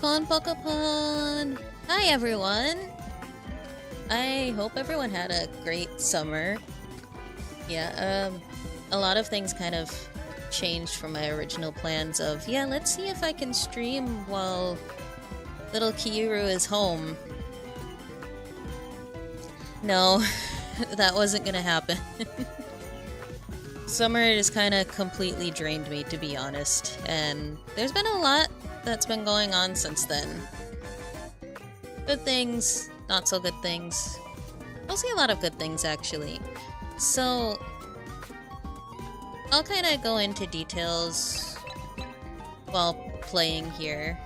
Contpoko Pon! Hi everyone! I hope everyone had a great summer. Yeah, a lot of things kind of changed from my original plans of, yeah, let's see if I can stream while little Kiuru is home. No, that wasn't gonna happen. Summer just kind of completely drained me, to be honest, and there's been a lot that's been going on since then. Good things, not so good things. Mostly a lot of good things, actually. So, I'll kind of go into details while playing here.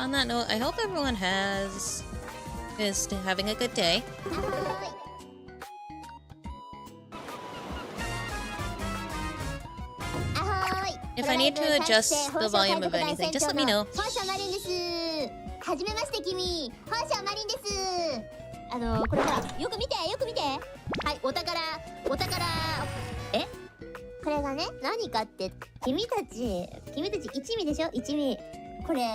On that note, I hope everyone is having a good day. If I need to adjust the volume of anything, just let me know. はじめまして君、本社マリンです。これほら、よく見て、よく見て。はい、お宝。え？これがね、何かって、君たち一味でしょ、一味。これ、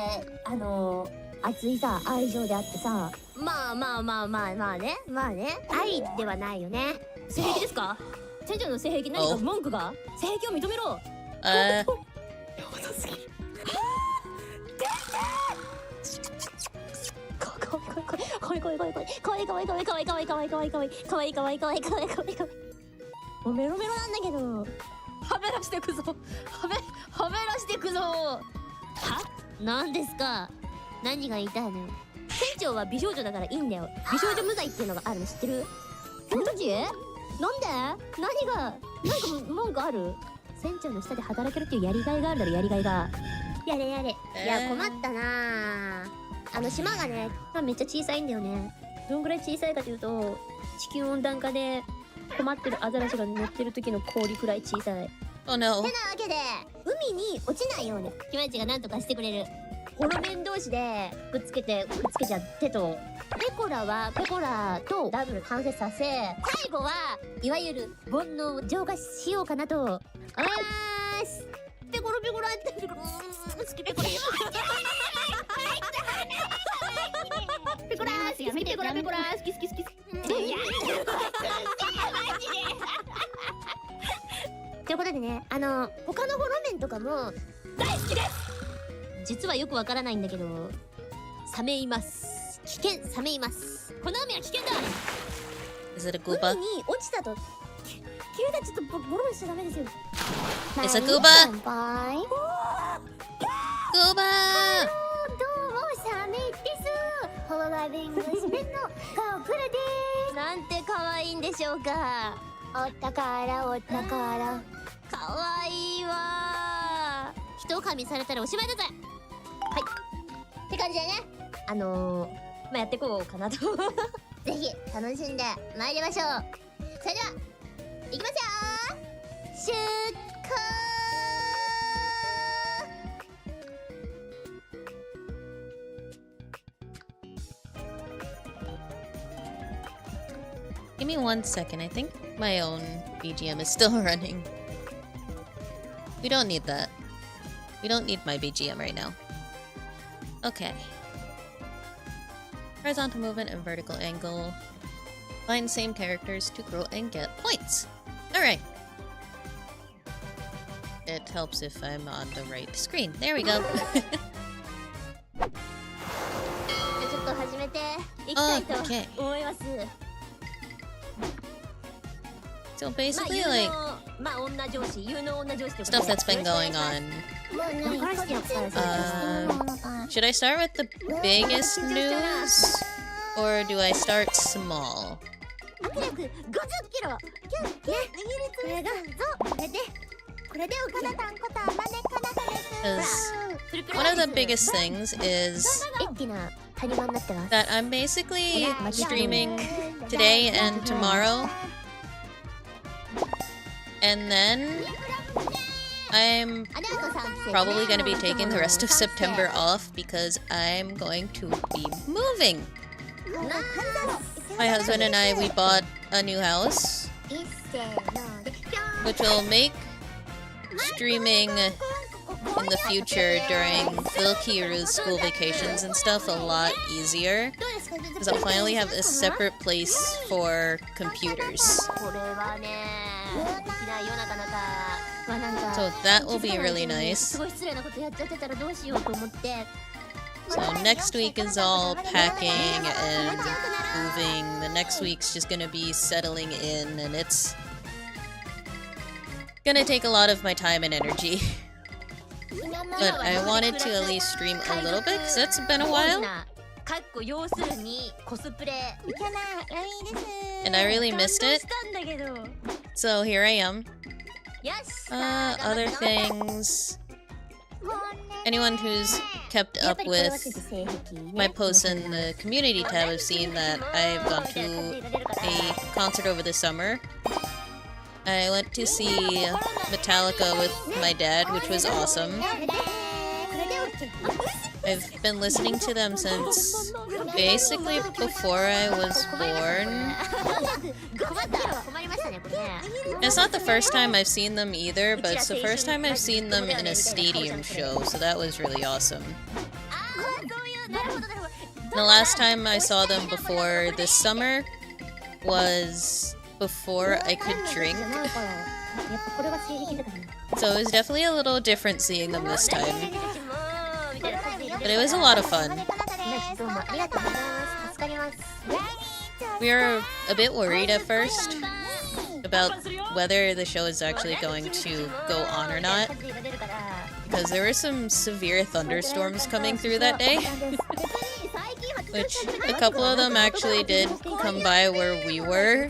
熱いさ、愛情であってさ。まあね。愛ではないよね。性癖ですか？船長の性癖何か文句が？性癖を認めろ。やばすぎる。かわいい。もうメロメロなんだけど。はべらしてくぞ。はべらしてくぞ。は？何ですか？何が言いたいのよ。船長は美少女だからいいんだよ。美少女無罪っていうのがあるの知ってる？君たち？なんで？何が？なんか文句ある？船長の下で働けるっていうやりがいがあるだろ、やりがいが。やれ。いや、困ったなぁ。島がね、めっちゃ小さいんだよね。どんぐらい小さいかというと、地球温暖化で困ってるアザラシが乗ってる時の氷くらい小さい。Oh no. てなわけで、海に落ちないように、君たちが何とかしてくれる。ホロメン同士でくっつけちゃってと。ペコラとダブル完成させ、最後はいわゆる煩悩を浄化しようかなと思います。ペコラって好きペコラ。ペコラ好き。ということでね、他のホロメンとかも大好きです。実はよくわからないんだけど、冷めいます。冷めいます。この海は危険だ。Is it a gooba? 海に落ちたと。君たちちょっとボロボロしちゃダメですよ。It's a gooba. Gooba. どうもサメです。ホロラビングスペンのカオクラです。なんて可愛いんでしょうか。お宝。可愛いわ。一噛みされたらおしまいだぜ。はい。って感じでね。やってこうかなと。ぜひ楽しんで参りましょう。それでは行きますよ。出航。Give me 1 second. I think my own BGM is still running. We don't need that. We don't need my BGM right now. Okay. Horizontal movement and vertical angle. Find same characters to grow and get points. Alright. It helps if I'm on the right screen. There we go. ちょっと始めていきたいと思います。So basically, like, stuff that's been going on. Should I start with the biggest news? Or do I start small? Because one of the biggest things is that I'm basically streaming today and tomorrow. And then I'm probably going to be taking the rest of September off because I'm going to be moving. My husband and I, we bought a new house, which will make streaming in the future during little Kiru's school vacations and stuff a lot easier. Because I'll finally have a separate place for computers. So that will be really nice. So next week is all packing and moving. The next week's just gonna be settling in, and it's gonna take a lot of my time and energy. But I wanted to at least stream a little bit, because it's been a while. And I really missed it. So here I am. Other things... Anyone who's kept up with my posts in the community tab have seen that I've gone to a concert over the summer. I went to see Metallica with my dad, which was awesome. I've been listening to them since basically before I was born. It's not the first time I've seen them either, but it's the first time I've seen them in a stadium show, so that was really awesome. The last time I saw them before this summer was before I could drink. So it was definitely a little different seeing them this time. But it was a lot of fun. We were a bit worried at first about whether the show is actually going to go on or not, because there were some severe thunderstorms coming through that day. Which a couple of them actually did come by where we were.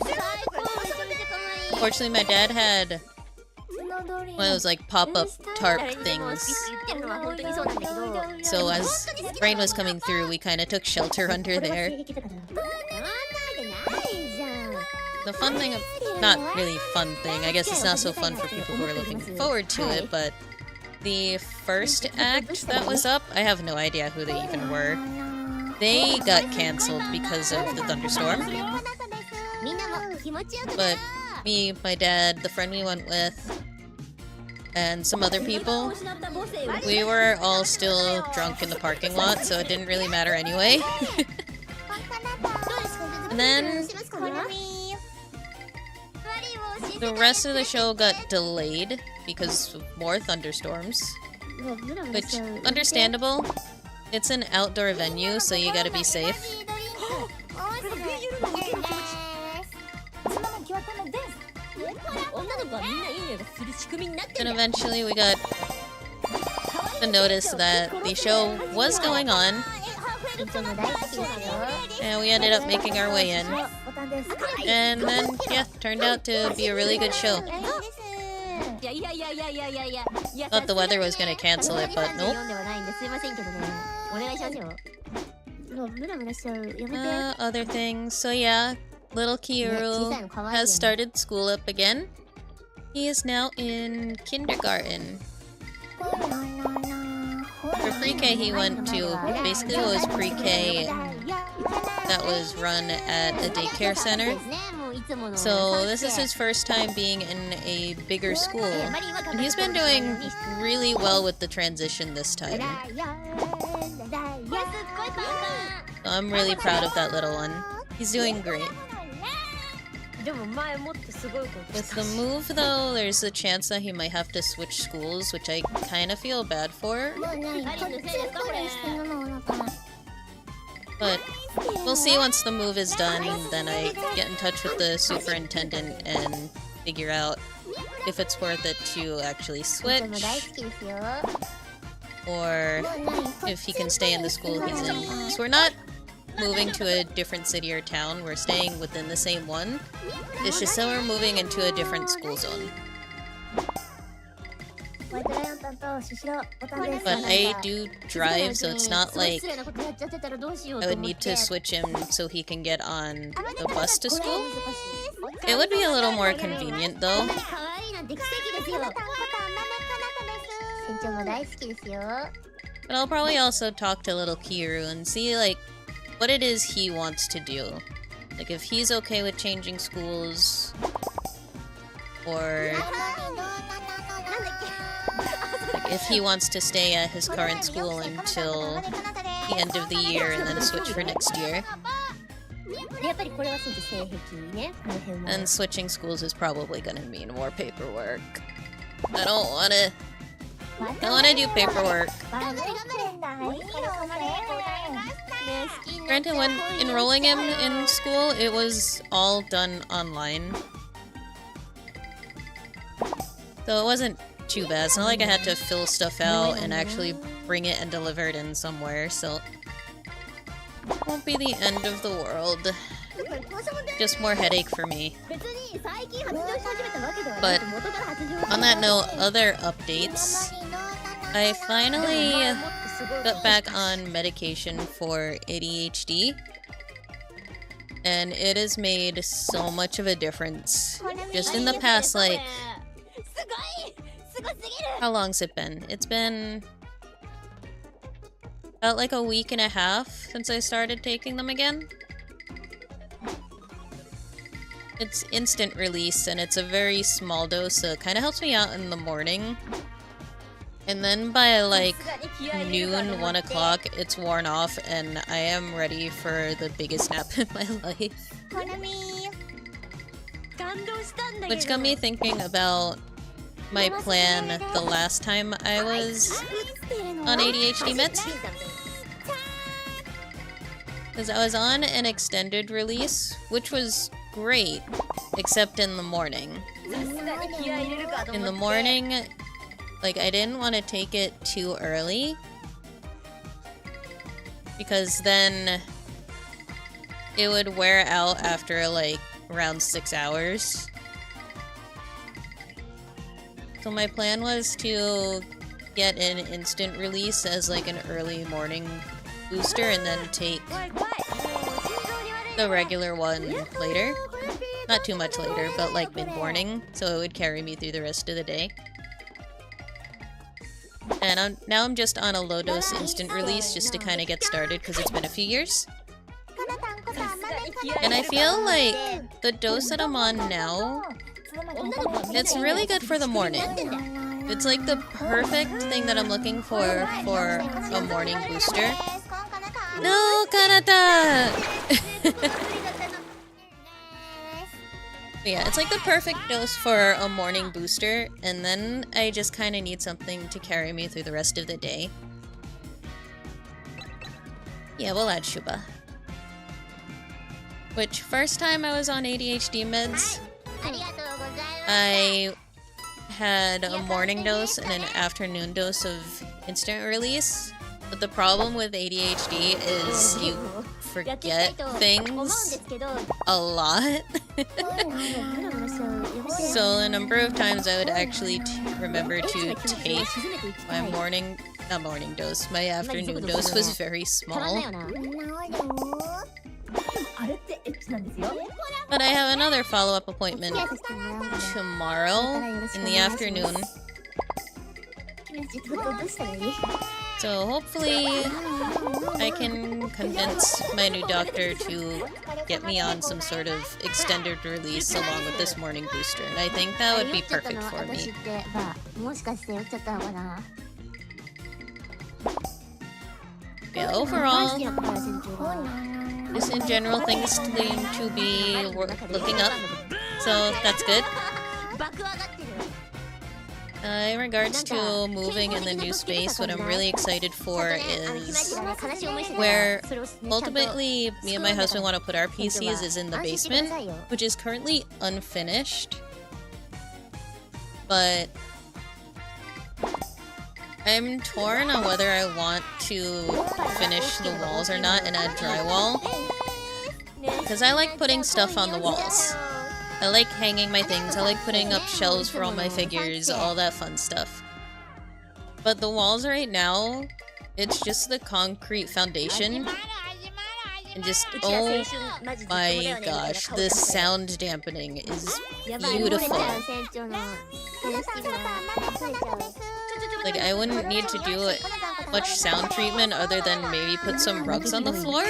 Fortunately, my dad had one of those like pop-up tarp things. So as rain was coming through, we kind of took shelter under there. The fun thing, not really fun thing, I guess it's not so fun for people who are looking forward to it, but the first act that was up, I have no idea who they even were. They got cancelled because of the thunderstorm. But me, my dad, the friend we went with, and some other people, we were all still drunk in the parking lot, so it didn't really matter anyway. And then the rest of the show got delayed because of more thunderstorms, which, understandable. It's an outdoor venue, so you gotta be safe. And eventually we got the notice that the show was going on, and we ended up making our way in. And then, yeah, turned out to be a really good show. Thought the weather was gonna cancel it, but nope. Other things. So yeah, little Kiuru has started school up again. He is now in kindergarten. For pre-K he went to basically what was pre-K that was run at a daycare center. So this is his first time being in a bigger school, and he's been doing really well with the transition this time. So I'm really proud of that little one. He's doing great. With the move though, there's a chance that he might have to switch schools, which I kind of feel bad for. But we'll see once the move is done, then I get in touch with the superintendent and figure out if it's worth it to actually switch, or if he can stay in the school he's in. So we're not moving to a different city or town, we're staying within the same one. It's just that we're moving into a different school zone. But I do drive, so it's not like I would need to switch him so he can get on the bus to school. It would be a little more convenient though. But I'll probably also talk to little Kiuru and see like what it is he wants to do. Like if he's okay with changing schools, or if he wants to stay at his current school until the end of the year and then switch for next year. And switching schools is probably gonna mean more paperwork. I don't wanna do paperwork. Granted, when enrolling him in school, it was all done online. So it wasn't too bad. It's not like I had to fill stuff out and actually bring it and deliver it in somewhere, so it won't be the end of the world. Just more headache for me. But on that note, other updates. I finally got back on medication for ADHD, and it has made so much of a difference. Just in the past, like, how long's it been? It's been about like a week and a half since I started taking them again. It's instant release and it's a very small dose, so it kind of helps me out in the morning. And then by like noon, 1 o'clock, it's worn off and I am ready for the biggest nap in my life. Which got me thinking about my plan the last time I was on ADHD meds. Because I was on an extended release, which was great, except in the morning. In the morning, like, I didn't want to take it too early, because then it would wear out after, like, around 6 hours. So my plan was to get an instant release as, like, an early morning booster and then take the regular one later. Not too much later, but like mid-morning, so it would carry me through the rest of the day. And now I'm just on a low-dose instant release just to kind of get started because it's been a few years. And I feel like the dose that I'm on now, it's really good for the morning. It's like the perfect thing that I'm looking for a morning booster. No, Kanata! Yeah, it's like the perfect dose for a morning booster, and then I just kind of need something to carry me through the rest of the day. Yeah, we'll add Shuba. Which, first time I was on ADHD meds, I had a morning dose and an afternoon dose of instant release. But the problem with ADHD is you forget things a lot. So the number of times I would actually remember to take my my afternoon dose was very small. But I have another follow-up appointment tomorrow in the afternoon. So hopefully I can convince my new doctor to get me on some sort of extended release along with this morning booster, and I think that would be perfect for me. Yeah, overall, just in general things to be looking up, so that's good. In regards to moving in the new space, what I'm really excited for is where ultimately me and my husband want to put our PCs is in the basement, which is currently unfinished. But I'm torn on whether I want to finish the walls or not and add drywall. Because I like putting stuff on the walls. I like hanging my things, I like putting up shelves for all my figures, all that fun stuff. But the walls right now, it's just the concrete foundation. And just, oh my gosh, the sound dampening is beautiful. Like, I wouldn't need to do much sound treatment other than maybe put some rugs on the floor.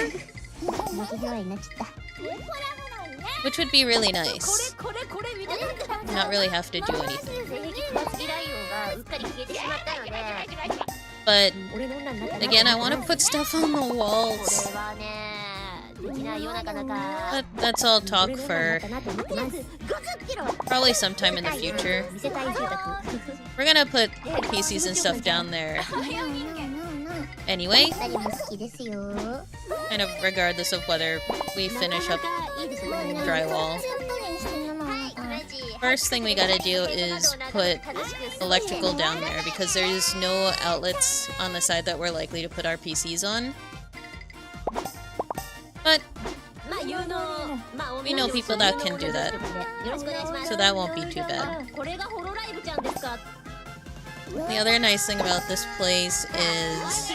Which would be really nice. Not really have to do anything. But again, I want to put stuff on the walls. But that's all talk for probably sometime in the future. We're gonna put PCs and stuff down there anyway, kind of regardless of whether we finish up drywall. First thing we gotta do is put electrical down there because there's no outlets on the side that we're likely to put our PCs on. But we know people that can do that, so that won't be too bad. The other nice thing about this place is...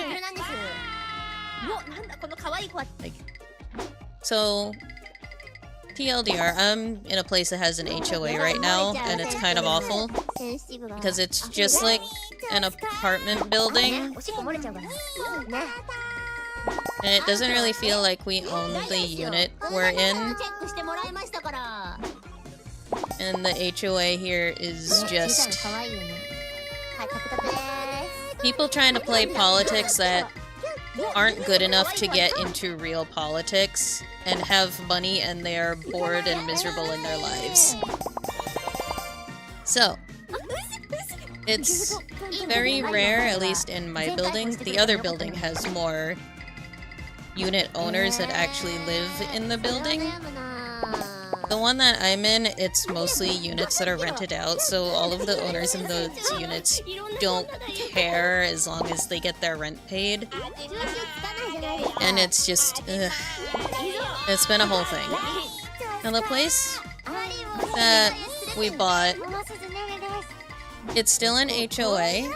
So, TLDR, I'm in a place that has an HOA right now, and it's kind of awful. Because it's just like an apartment building. And it doesn't really feel like we own the unit we're in. And the HOA here is just people trying to play politics that aren't good enough to get into real politics and have money and they are bored and miserable in their lives. So, it's very rare, at least in my building. The other building has more unit owners that actually live in the building. The one that I'm in, it's mostly units that are rented out, so all of the owners in those units don't care as long as they get their rent paid. And it's just, ugh. It's been a whole thing. Now the place that we bought, it's still an HOA,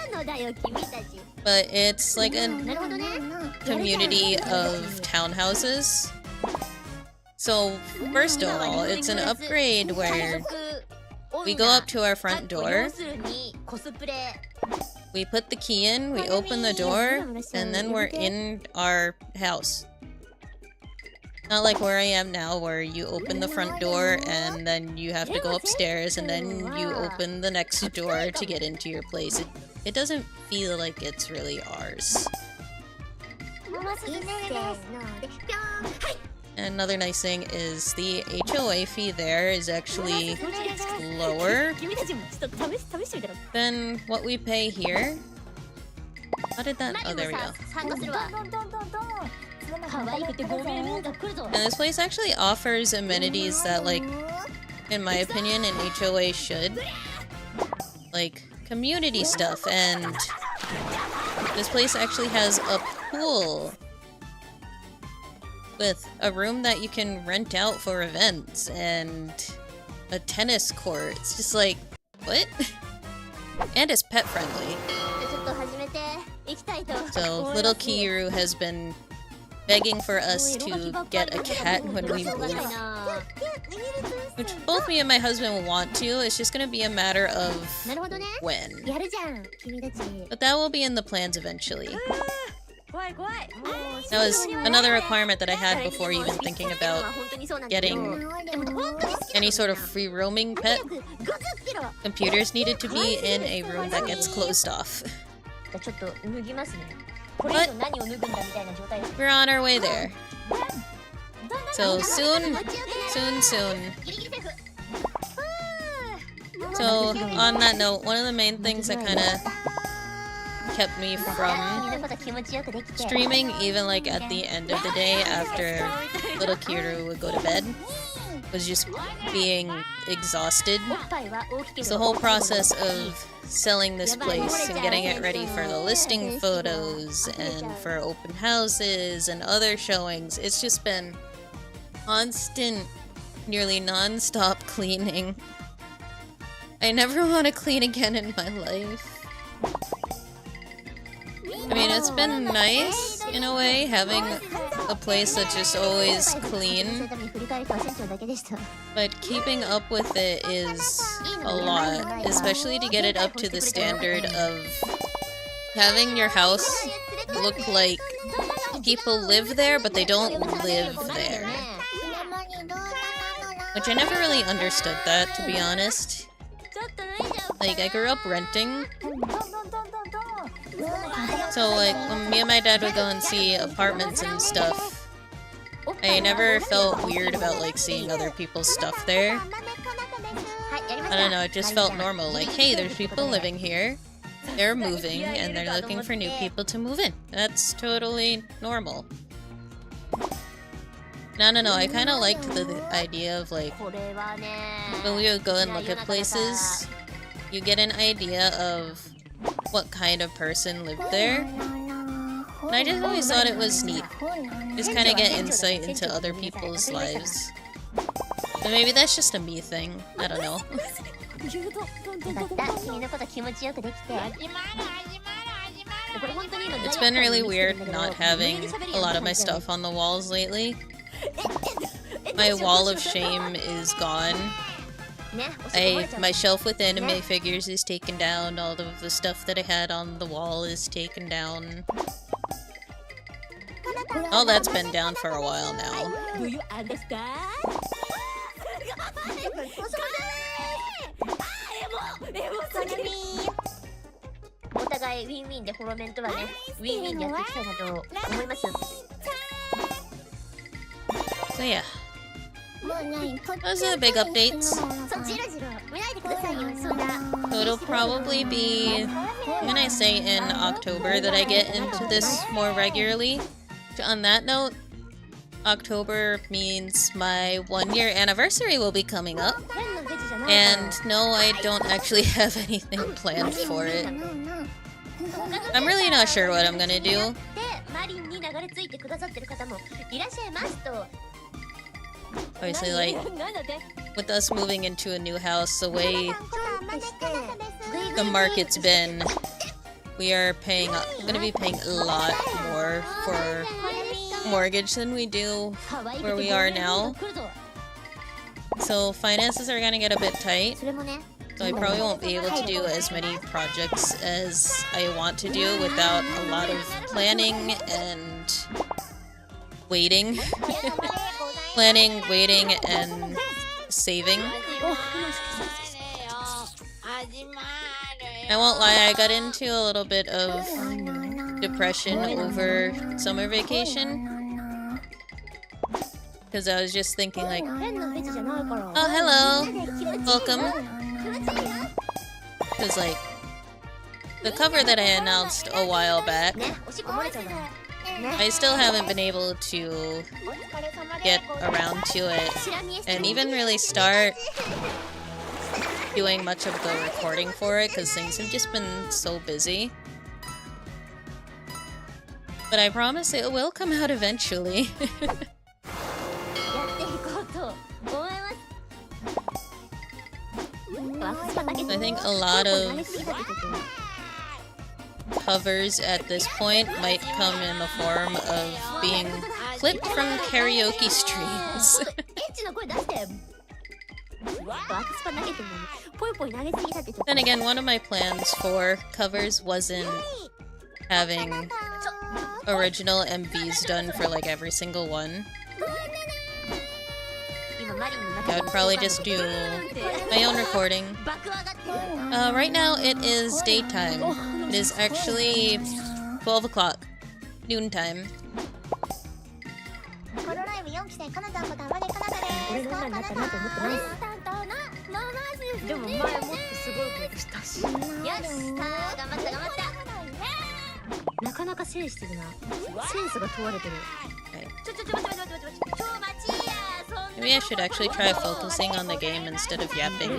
but it's like a community of townhouses. So, first of all, it's an upgrade where we go up to our front door, we put the key in, we open the door, and then we're in our house. Not like where I am now, where you open the front door and then you have to go upstairs and then you open the next door to get into your place. It doesn't feel like it's really ours. And another nice thing is the HOA fee there is actually lower than what we pay here. How did that? Oh, there we go. And this place actually offers amenities that, like, in my opinion, an HOA should. Like, community stuff, and this place actually has a pool with a room that you can rent out for events, and a tennis court. It's just like, what? And it's pet friendly. So, little Kiuru has been begging for us to get a cat when we move. Which both me and my husband want to, it's just gonna be a matter of when. But that will be in the plans eventually. That was another requirement that I had before even thinking about getting any sort of free roaming pet. Computers needed to be in a room that gets closed off. But we're on our way there. So soon. So on that note, one of the main things that kind of kept me from streaming, even like at the end of the day after little Kiuru would go to bed, was just being exhausted. It's the whole process of selling this place and getting it ready for the listing photos and for open houses and other showings. It's just been constant, nearly non-stop cleaning. I never want to clean again in my life. I mean, it's been nice, in a way, having a place that's just always clean. But keeping up with it is a lot, especially to get it up to the standard of having your house look like people live there, but they don't live there. Which I never really understood that, to be honest. Like, I grew up renting, So, like, when me and my dad would go and see apartments and stuff, I never felt weird about, like, seeing other people's stuff there. I don't know, it just felt normal. Like, hey, there's people living here, they're moving, and they're looking for new people to move in. That's totally normal. No, I kind of liked the idea of, like, when we would go and look at places, you get an idea of what kind of person lived there. And I just always thought it was neat. Just kind of get insight into other people's lives. But maybe that's just a me thing. I don't know. It's been really weird not having a lot of my stuff on the walls lately. My wall of shame is gone. My shelf with anime figures is taken down. All of the stuff that I had on the wall is taken down. All that's been down for a while now. Do you understand? お互いウィンウィンでホロメンとはね、ウィンウィンでやっていきたいなと思います。 So yeah. Those are the big updates. So it'll probably be, I'm gonna say in October that I get into this more regularly. On that note, October means my 1-year anniversary will be coming up. And no, I don't actually have anything planned for it. I'm really not sure what I'm gonna do. Obviously, like, with us moving into a new house, the way the market's been, we are gonna be paying a lot more for mortgage than we do where we are now. So finances are gonna get a bit tight. So I probably won't be able to do as many projects as I want to do without a lot of planning and waiting. Planning, waiting, and saving. I won't lie, I got into a little bit of depression over summer vacation. Because I was just thinking like, oh hello, welcome. Because like, the cover that I announced a while back, I still haven't been able to get around to it and even really start doing much of the recording for it because things have just been so busy. But I promise it will come out eventually. I think a lot of covers at this point might come in the form of being clipped from karaoke streams. Then again, one of my plans for covers wasn't having original MVs done for like every single one. I would probably just do my own recording. Right now it is daytime. It is actually 12 o'clock, noontime. Maybe I should actually try focusing on the game instead of yapping.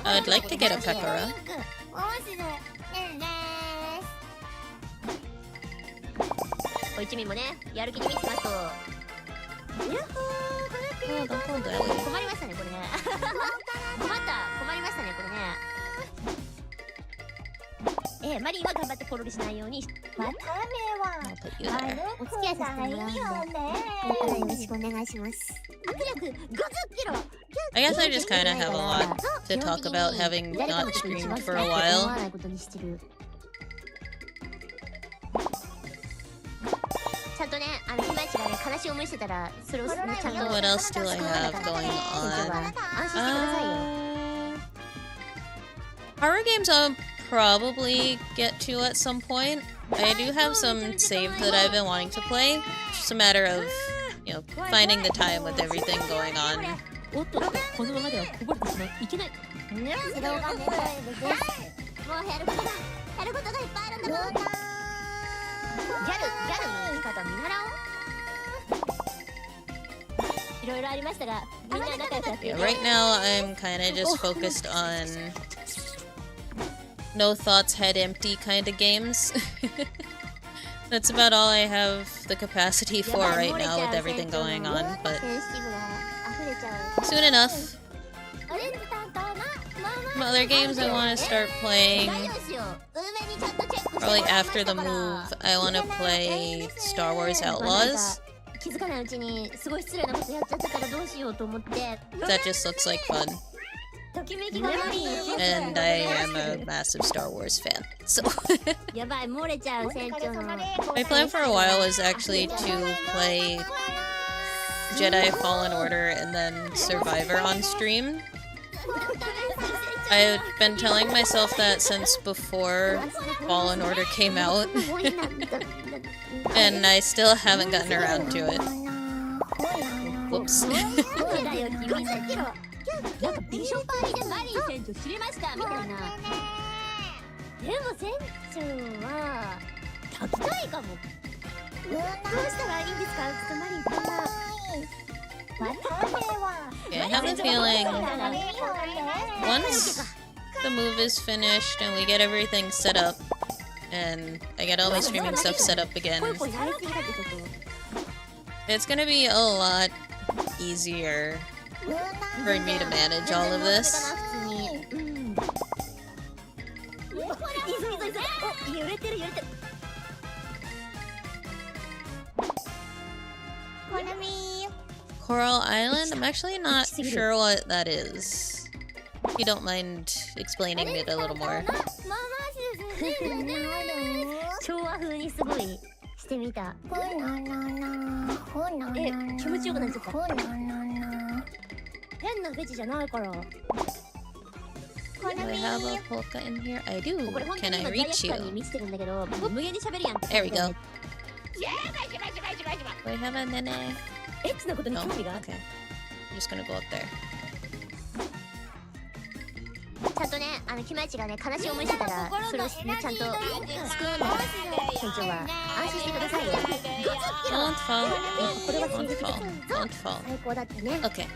I'd like to get a pepera. Oh, don't hold that way. I'll put you there. I guess I just kind of have a lot to talk about having not streamed for a while. What else do I have going on? Horror games I'll probably get to at some point. I do have some saved that I've been wanting to play. It's just a matter of, you know, finding the time with everything going on. おっと、このままではこぼれてしまう。いけない。ね、スローガンでもうやることがいっぱいあるんだもん。ギャルの生き方見習おう。いろいろありましたが、みんな仲良くやって。Yeah, right now I'm kind of just focused on no thoughts, head empty kind of games. That's about all I have the capacity for right now with everything going on, but soon enough. Some other games I want to start playing. Probably after the move, I want to play Star Wars Outlaws. That just looks like fun. And I am a massive Star Wars fan, so my plan for a while was actually to play Jedi Fallen Order and then Survivor on stream. I've been telling myself that since before Fallen Order came out, and I still haven't gotten around to it. Whoops. なんかビショパリでマリー船長知りましたみたいな。でも船長は炊きたいかも。どうしたらいいんですか、マリーさん。Yeah, I have a feeling once the move is finished and we get everything set up and I get all my streaming stuff set up again, it's gonna be a lot easier for me to manage all of this. Coral Island? I'm actually not sure what that is. If you don't mind explaining it a little more. 昭和風にすごいしてみた。気持ちよくなっちゃった。変なフェチじゃないから。Do I have a polka in here? I do. Can I reach you? There we go. Do I have a nene? No? Okay. I'm just gonna go up there. ちゃんとね、キマイチがね、悲しい思いしてたら、それをね、ちゃんと救うんだよ。船長は安心してくださいよ。Don't fall. Don't fall. Don't fall. 最高だったね。Okay.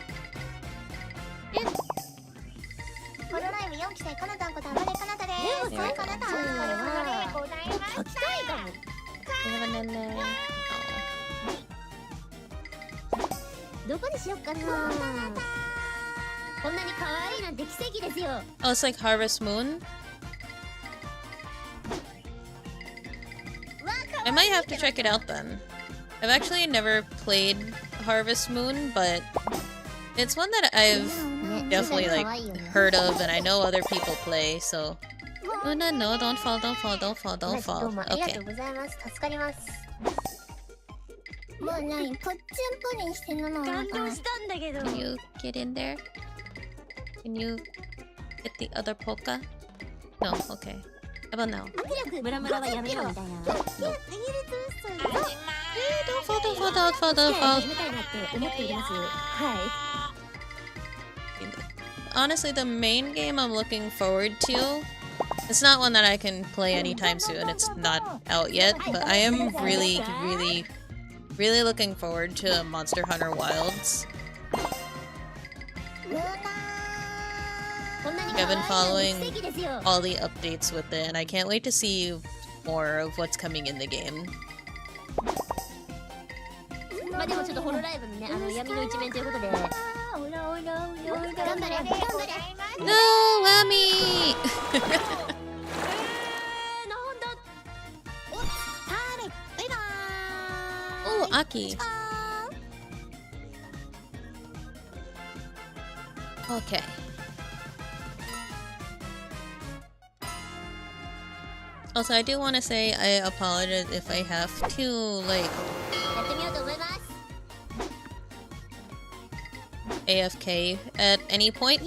ホロライブ4期生かなたんことあまれかなたです。かなたん。書きたいかも。Do I have a nene? No. どこにしよっかな。こんなに可愛いなんて奇跡ですよ。Oh, it's like Harvest Moon? I might have to check it out then. I've actually never played Harvest Moon, but it's one that I've definitely like heard of and I know other people play, so... Oh no, no, don't fall, don't fall, don't fall, don't fall. Okay. Can you get in there? Can you get the other polka? No, okay. How about now? No. Don't fall, don't fall, don't fall, don't fall. Honestly, the main game I'm looking forward to, it's not one that I can play anytime soon. It's not out yet, but I am really looking forward to Monster Hunter Wilds. I've been following all the updates with it, and I can't wait to see more of what's coming in the game. No, Whammy! Oh, Aki. Okay. Also, I do want to say I apologize if I have to, like, AFK at any point.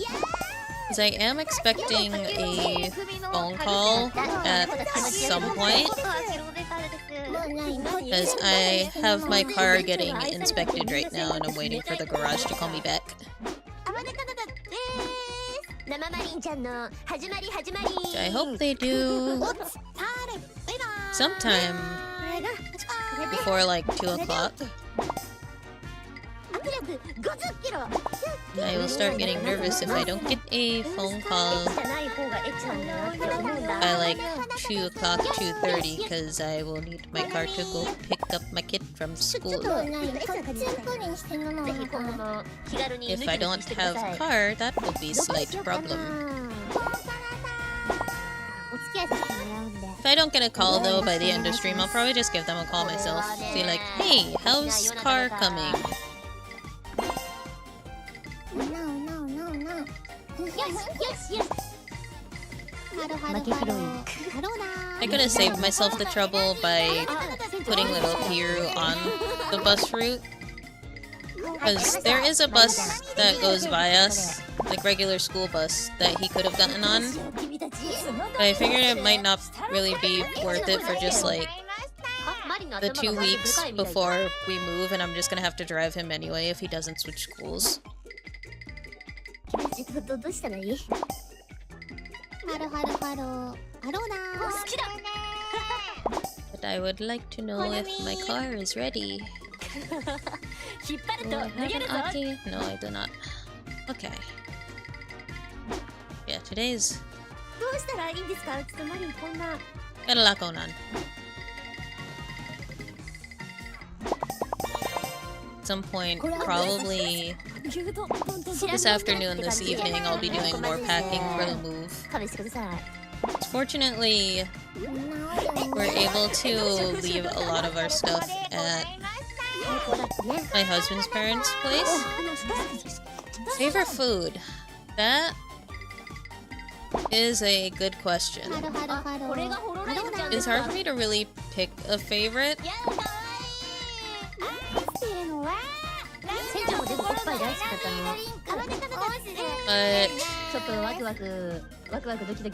Because I am expecting a phone call at some point. Because I have my car getting inspected right now and I'm waiting for the garage to call me back. Which I hope they do sometime before like 2 o'clock. And I will start getting nervous if I don't get a phone call by like 2 o'clock, 2:30, because I will need my car to go pick up my kid from school. If I don't have a car, that will be a slight problem. If I don't get a call though by the end of stream, I'll probably just give them a call myself. Be like, hey, how's car coming? I could have saved myself the trouble by putting little Kiuru on the bus route. Because there is a bus that goes by us, like regular school bus, that he could have gotten on. But I figured it might not really be worth it for just like the 2 weeks before we move, and I'm just gonna have to drive him anyway if he doesn't switch schools. But I would like to know if my car is ready. Do I have an Aki? No, I do not. Okay. Yeah, today's... got a lot going on. At some point, probably this afternoon, this evening, I'll be doing more packing for the move. Fortunately, we're able to leave a lot of our stuff at my husband's parents' place. Favorite food? That is a good question. It's hard for me to really pick a favorite. But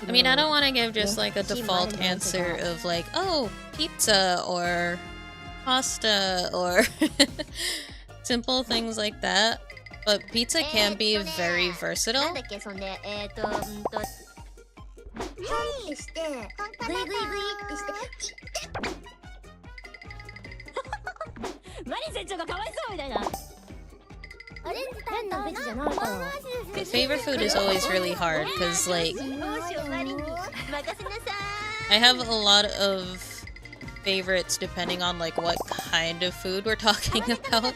I mean, I don't want to give just like a default answer of like, oh, pizza or pasta or simple things like that. But pizza can be very versatile. My favorite food is always really hard because, like, I have a lot of favorites depending on like what kind of food we're talking about.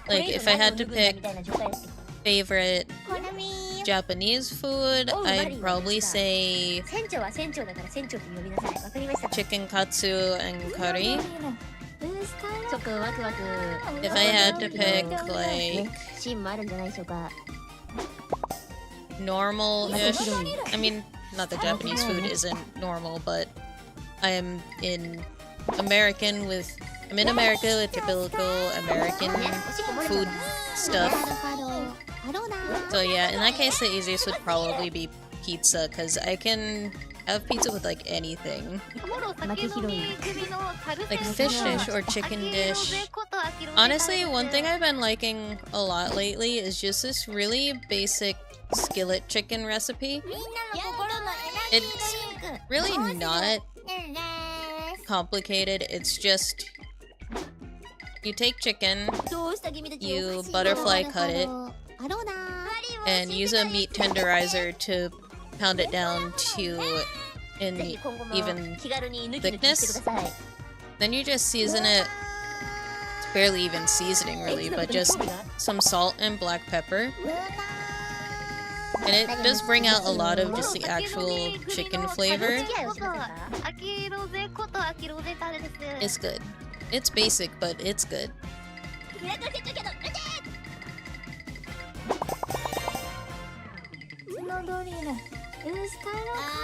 Like, if I had to pick favorite Japanese food, I'd probably say chicken katsu and curry. If I had to pick like normal-ish, I mean, not that Japanese food isn't normal, but I am in America with typical American food stuff. So yeah, in that case the easiest would probably be pizza, because I can have pizza with like anything. Like fish dish or chicken dish. Honestly, one thing I've been liking a lot lately is just this really basic skillet chicken recipe. It's really not complicated, it's just you take chicken, you butterfly cut it, and use a meat tenderizer to pound it down to an even thickness. Then you just season it. It's barely even seasoning really, but just some salt and black pepper. And it does bring out a lot of just the actual chicken flavor. It's good. It's basic, but it's good.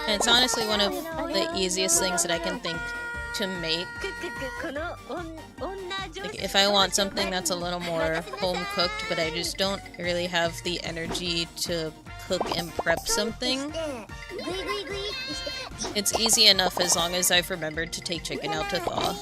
And it's honestly one of the easiest things that I can think to make. Like, if I want something that's a little more home cooked, but I just don't really have the energy to cook and prep something, it's easy enough as long as I've remembered to take chicken out to thaw.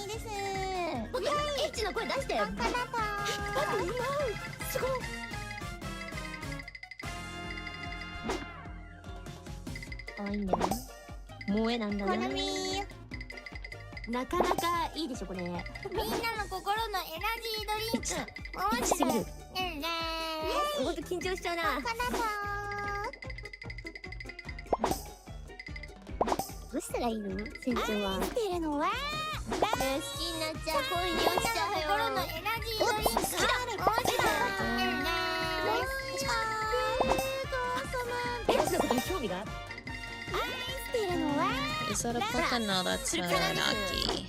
Is that a puka? No, that's a tanuki.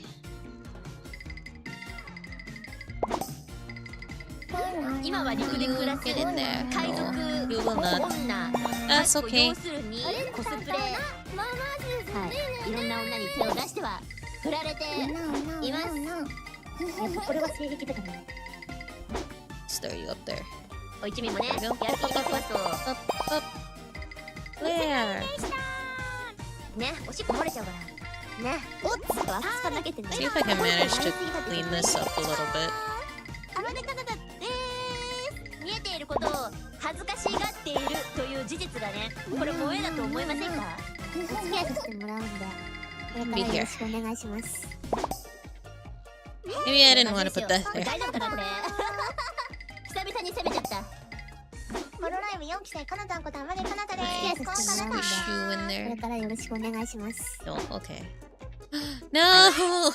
Get in there. No, you will not. That's okay. Stir you up there. Up. Where? See if I can manage to clean this up a little bit. Be here. Maybe I didn't want to put that there. Shoe in there. No, okay. No!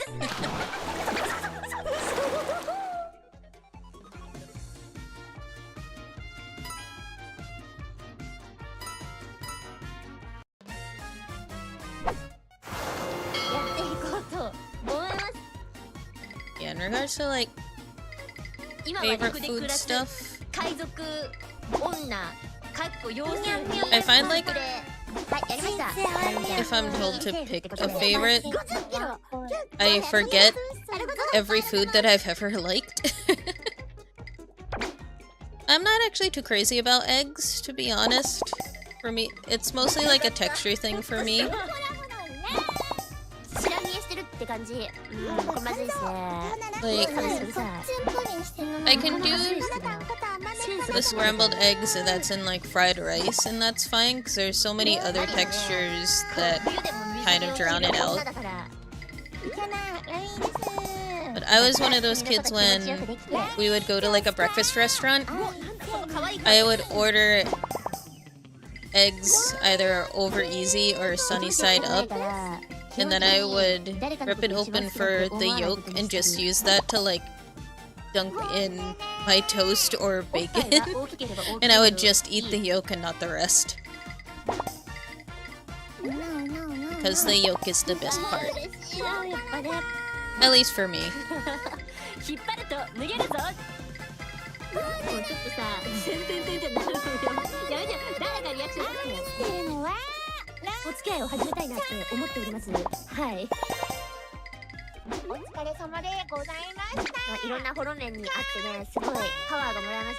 Yeah, in regards to like favorite food stuff, I find like if I'm told to pick a favorite, I forget every food that I've ever liked. I'm not actually too crazy about eggs, to be honest. For me, it's mostly like a texture thing for me. Like, I can do the scrambled eggs that's in like fried rice, and that's fine because there's so many other textures that kind of drown it out. But I was one of those kids when we would go to like a breakfast restaurant. I would order eggs either over easy or sunny side up, and then I would rip it open for the yolk and just use that to like dunk in my toast or bacon. And I would just eat the yolk and not the rest. Because the yolk is the best part. At least for me.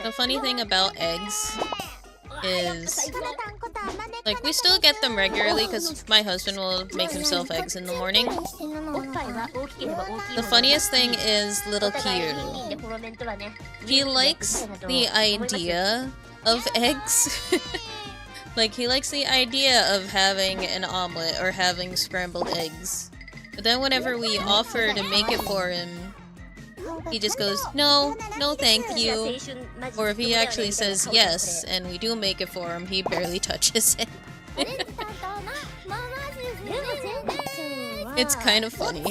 The funny thing about eggs is, like, we still get them regularly because my husband will make himself eggs in the morning. The funniest thing is little Kiuru. He likes the idea of eggs. Like, he likes the idea of having an omelet or having scrambled eggs. But then whenever we offer to make it for him, he just goes, no, no thank you. Or if he actually says yes, and we do make it for him, he barely touches it. It's kind of funny.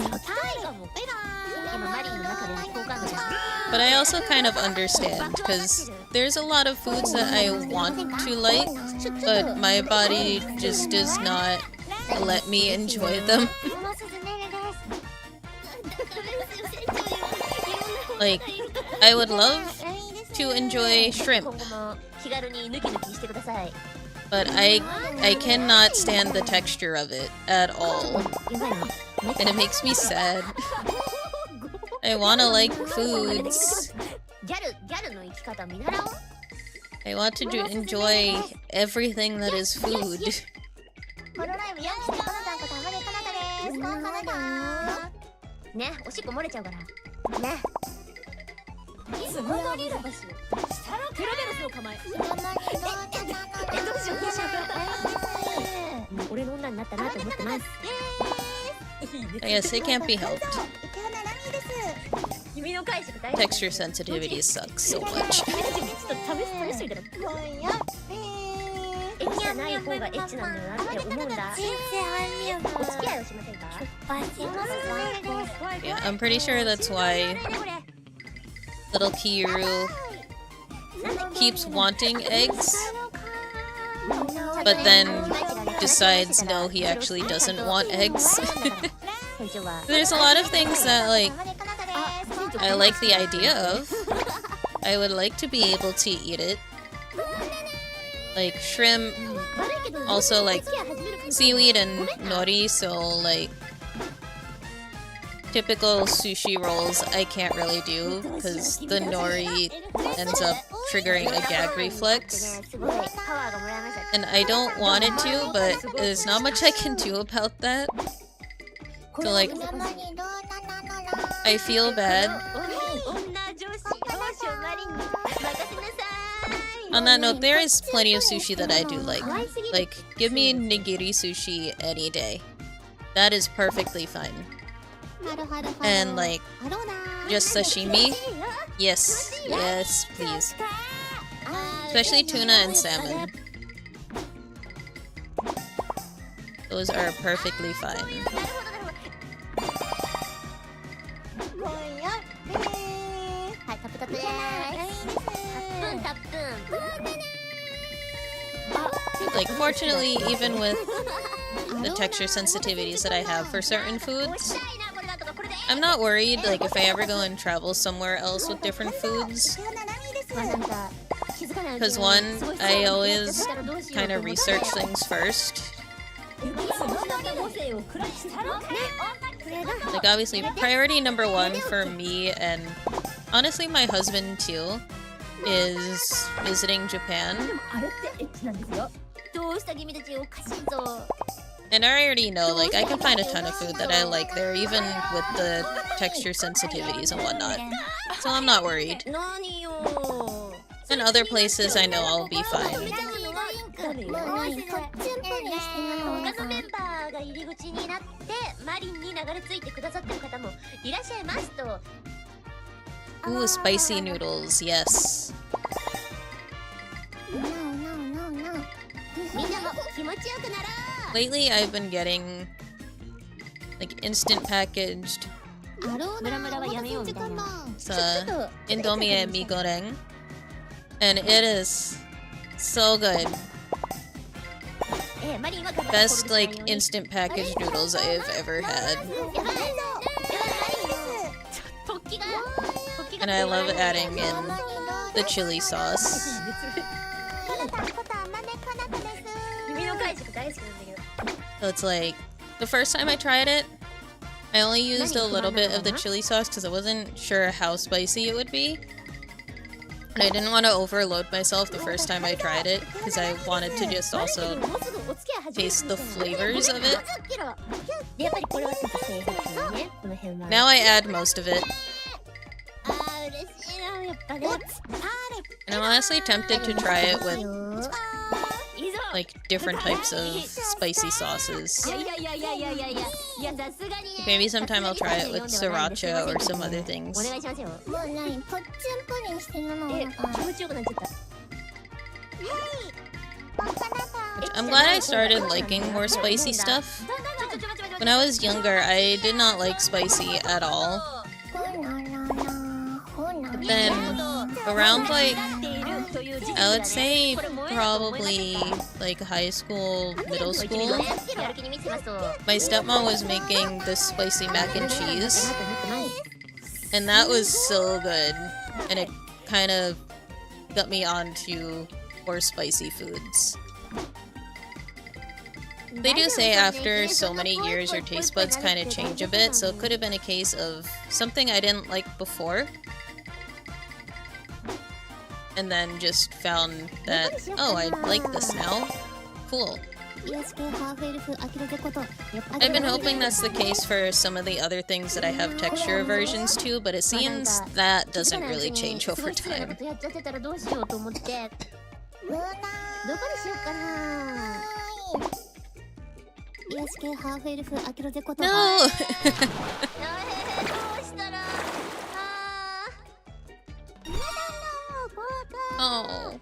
But I also kind of understand, because there's a lot of foods that I want to like, but my body just does not let me enjoy them. Like, I would love to enjoy shrimp, but I cannot stand the texture of it at all. And it makes me sad. I wanna like foods. I want to enjoy everything that is food. I guess it can't be helped. Texture sensitivity sucks so much. Yeah, I'm pretty sure that's why little Kiuru keeps wanting eggs, but then decides no, he actually doesn't want eggs. There's a lot of things that, like, I like the idea of. I would like to be able to eat it. Like shrimp, also like seaweed and nori, so like typical sushi rolls I can't really do because the nori ends up triggering a gag reflex. And I don't want it to, but there's not much I can do about that. So like, I feel bad. On that note, there is plenty of sushi that I do like. Like, give me nigiri sushi any day. That is perfectly fine. And like, just sashimi? Yes. Yes, please. Especially tuna and salmon. Those are perfectly fine. Like, fortunately, even with the texture sensitivities that I have for certain foods, I'm not worried, like, if I ever go and travel somewhere else with different foods. Because one, I always kind of research things first. Like, obviously, priority number one for me, and honestly my husband too, is visiting Japan. And I already know, like, I can find a ton of food that I like there, even with the texture sensitivities and whatnot. So I'm not worried. In other places, I know I'll be fine. Ooh, spicy noodles, yes. Lately, I've been getting, like, instant packaged Indomie mi goreng, and it is so good. Best, like, instant packaged noodles I've ever had. And I love adding in the chili sauce. So it's like, the first time I tried it, I only used a little bit of the chili sauce because I wasn't sure how spicy it would be. And I didn't want to overload myself the first time I tried it because I wanted to just also taste the flavors of it. Now I add most of it. And I'm honestly tempted to try it with, like, different types of spicy sauces. Maybe sometime I'll try it with sriracha or some other things. I'm glad I started liking more spicy stuff. When I was younger, I did not like spicy at all. But then, around, like, I would say probably, like, high school, middle school, my stepmom was making this spicy mac and cheese. And that was so good. And it kind of got me onto more spicy foods. They do say after so many years your taste buds kind of change a bit, so it could have been a case of something I didn't like before. And then just found that, oh, I like this now. Cool. I've been hoping that's the case for some of the other things that I have texture aversions to, but it seems that doesn't really change over time. No! Oh.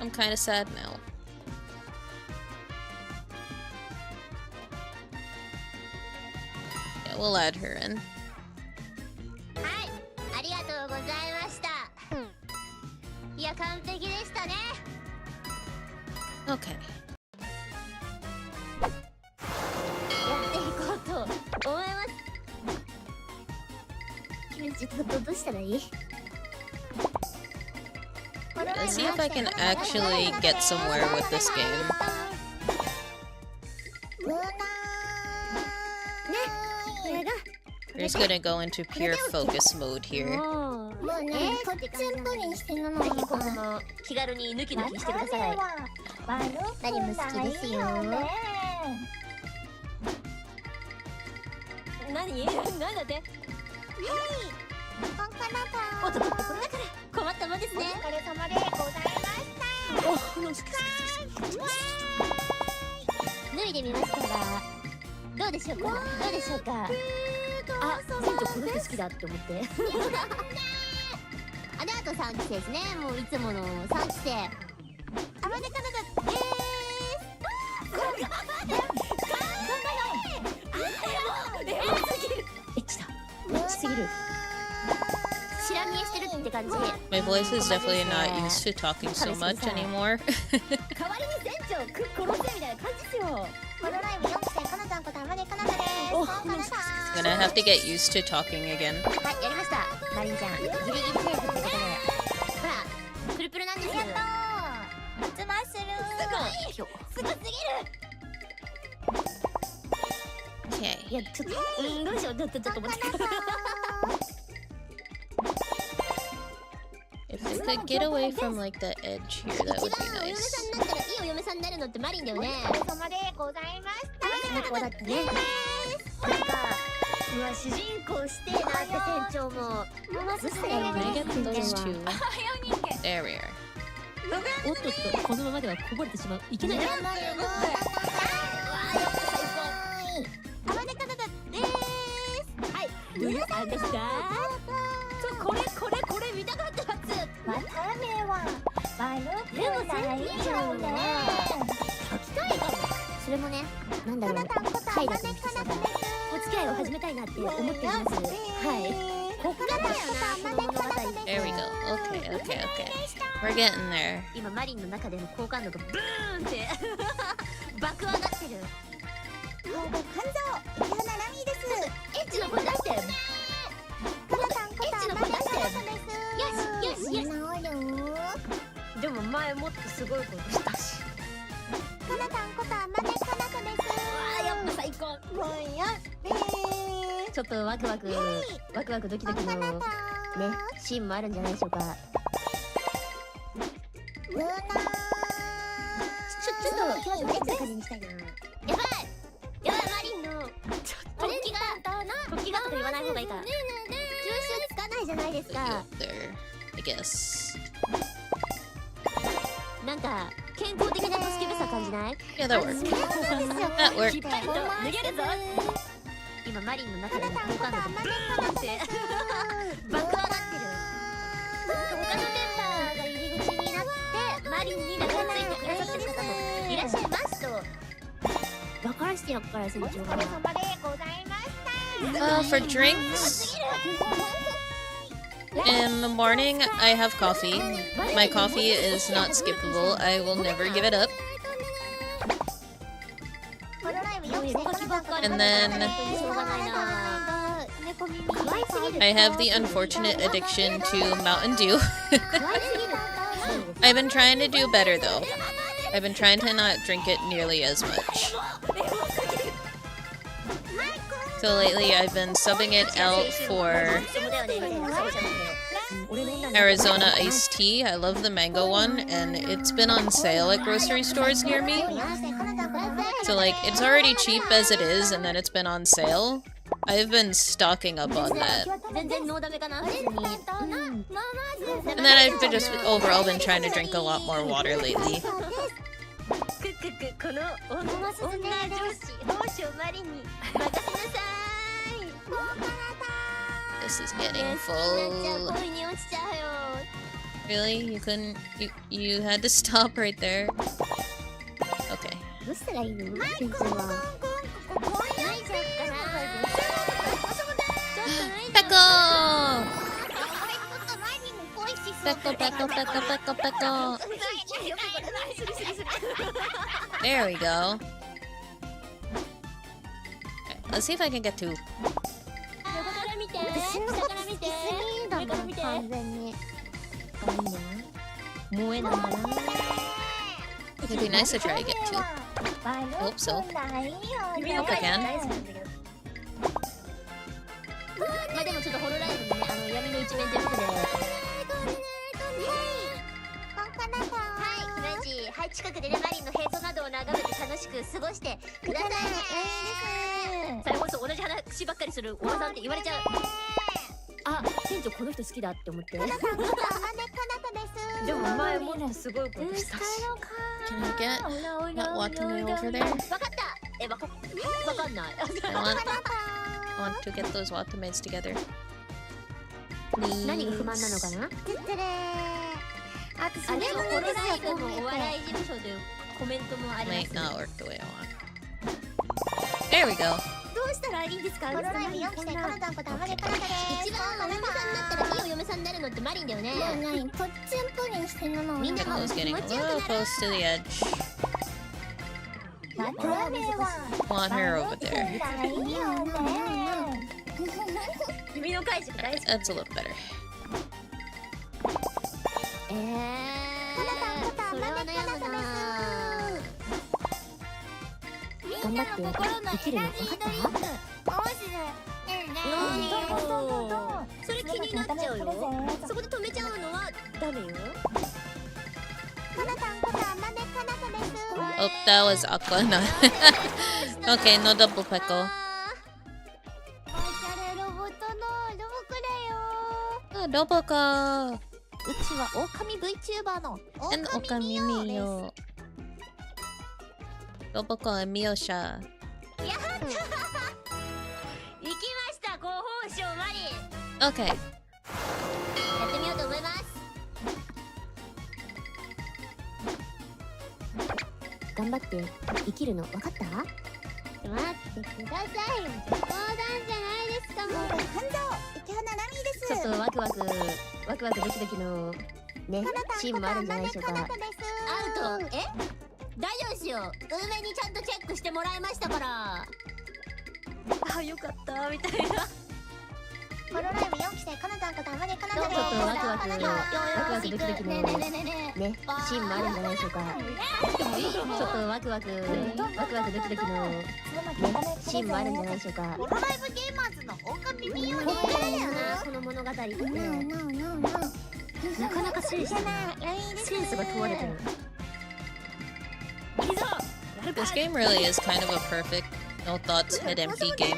I'm kind of sad now. Yeah, we'll add her in. Okay. Let's see if I can actually get somewhere with this game. We're just gonna go into pure focus mode here. My voice is definitely not used to talking so much anymore. Gonna have to get used to talking again. Okay. If I could get away from like the edge here, that would be nice. Can I get those two? There we are. There we go. Okay. We're getting there. There, I guess. Yeah, that worked. That worked. For drinks, in the morning I have coffee. My coffee is not skippable. I will never give it up. And then I have the unfortunate addiction to Mountain Dew. I've been trying to do better though. I've been trying to not drink it nearly as much. So lately I've been subbing it out for Arizona iced tea. I love the mango one, and it's been on sale at grocery stores near me. So like, it's already cheap as it is, and then it's been on sale. I've been stocking up on that. And then I've been just overall been trying to drink a lot more water lately. This is getting full. Really? You couldn't... You had to stop right there? Okay. Peko! Peko. There we go. Okay, let's see if I can get to... It'd be nice to try to get to. I hope so. Hope I can. まあでもちょっとホロライブのね、闇の一面ということで。はい、ひまじ、はい、近くでね、マリンのヘイトなどを眺めて楽しく過ごしてくださいね。それこそ同じ話ばっかりするおばさんって言われちゃう。あ、店長この人好きだって思って。でも前もってすごいことしたし。Can I get that Watame over there? わかった。え、わかんない。I want to get those Watames together. 何が不満なのかな？あ、でもホロライブもお笑い事務所というコメントもあります。Might not work the way I want. There we go. どうしたらいいんですか？ホロライブ4期生カナダンことあまりカナダです。一番お嫁さんになったらいいお嫁さんになるのってマリンだよね。とっちんぷりんしてるの。みんなも Piko's getting a little close to the edge. Want her over there. That's a little better. それは悩むな。頑張ってできるの分かった？それ気になっちゃうよ。そこで止めちゃうのはダメよ。Oh, that was Aqua. No. Okay, no double Peko. Oh, double ka. うちは狼 VTuber の And Okami Mio. Double ka and Mio sha. やったー。行きましたご褒賞マリン。 Okay. やってみようと思います。頑張って生きるの分かった？待ってください。冗談じゃないですか。もう感情池原ナミです。ちょっとワクワクドキドキのねシーンもあるんじゃないでしょうか。アウト。え？大丈夫ですよ。梅にちゃんとチェックしてもらいましたから。あ、よかったみたいな。ホロライブ4期生カナダンことあまりカナダでちょっとワクワクドキドキのねシーンもあるんじゃないでしょうか。ちょっとワクワクドキドキのねシーンもあるんじゃないでしょうか。ホロライブゲーマーズの狼ミオね。こっからだよなこの物語って。なかなかセンスが問われてる。 This game really is kind of a perfect, no thoughts, head empty game.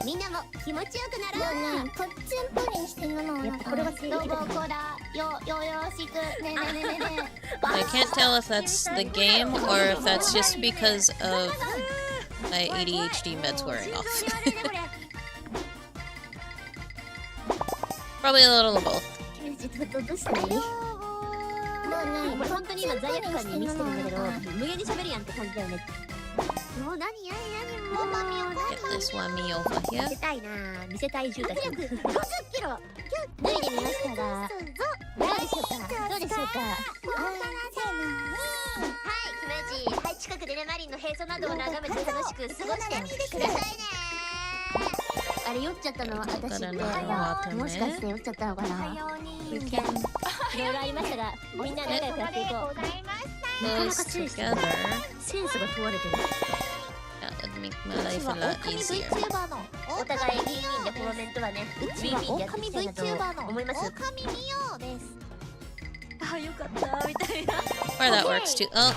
みんなも気持ちよくなろう。とっちんぷりんしてるの。やっぱこれはどうもこらよろしくね。 I can't tell if that's the game or if that's just because of my ADHD meds wearing off. Probably a little of both. どうしたらいい？もう本当に今罪悪感に満ちてるんだけど、無限に喋るやんって感じだよね。もう何もうマミを Get this one me over here. 見せたいな見せたい住宅。50キロ脱いでみましたが、どうでしょうか。はい、キムチ、はい、近くでねマリンの平素などを眺めて楽しく過ごしてくださいね。あれ酔っちゃったのは私ってからもしかして酔っちゃったのかな。いろいろありましたがみんな仲良くやっていこう。なかなかセンスが問われてる。That would make my life a lot easier. お互いウィンウィンでフォロメントはねウィンウィンでやっていきたいなと思います。狼見ようです。あ、よかったみたいな。Or that works too. Oh,